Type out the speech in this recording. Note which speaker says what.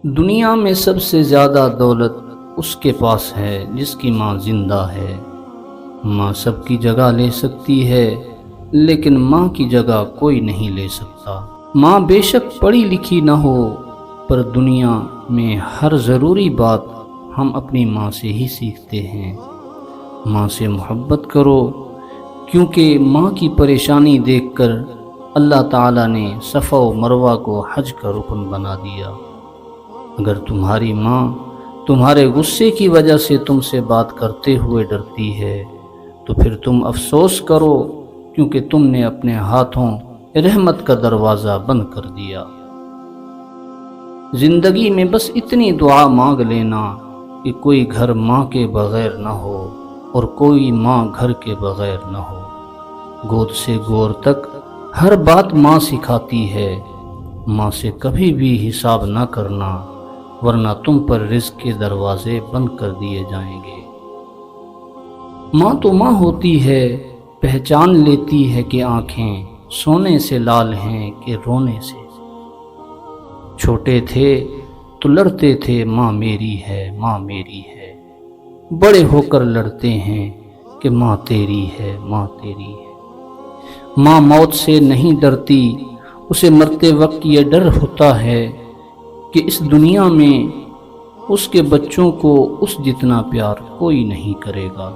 Speaker 1: دنیا میں سب سے زیادہ دولت اس کے پاس ہے جس کی ماں زندہ ہے۔ ماں سب کی جگہ لے سکتی ہے لیکن ماں کی جگہ کوئی نہیں لے سکتا۔ ماں بے شک پڑھی لکھی نہ ہو پر دنیا میں ہر ضروری بات ہم اپنی ماں سے ہی سیکھتے ہیں۔ ماں سے محبت کرو کیونکہ ماں کی پریشانی دیکھ کر اللہ تعالیٰ نے صفا و مروہ کو حج کا رکن بنا دیا۔ اگر تمہاری ماں تمہارے غصے کی وجہ سے تم سے بات کرتے ہوئے ڈرتی ہے تو پھر تم افسوس کرو کیونکہ تم نے اپنے ہاتھوں رحمت کا دروازہ بند کر دیا۔ زندگی میں بس اتنی دعا مانگ لینا کہ کوئی گھر ماں کے بغیر نہ ہو اور کوئی ماں گھر کے بغیر نہ ہو۔ گود سے گور تک ہر بات ماں سکھاتی ہے۔ ماں سے کبھی بھی حساب نہ کرنا ورنہ تم پر رزق کے دروازے بند کر دیے جائیں گے۔ ماں تو ماں ہوتی ہے، پہچان لیتی ہے کہ آنکھیں سونے سے لال ہیں کہ رونے سے۔ چھوٹے تھے تو لڑتے تھے ماں میری ہے ماں میری ہے، بڑے ہو کر لڑتے ہیں کہ ماں تیری ہے ماں تیری ہے۔ ماں موت سے نہیں ڈرتی، اسے مرتے وقت یہ ڈر ہوتا ہے کہ اس دنیا میں اس کے بچوں کو اس جتنا پیار کوئی نہیں کرے گا۔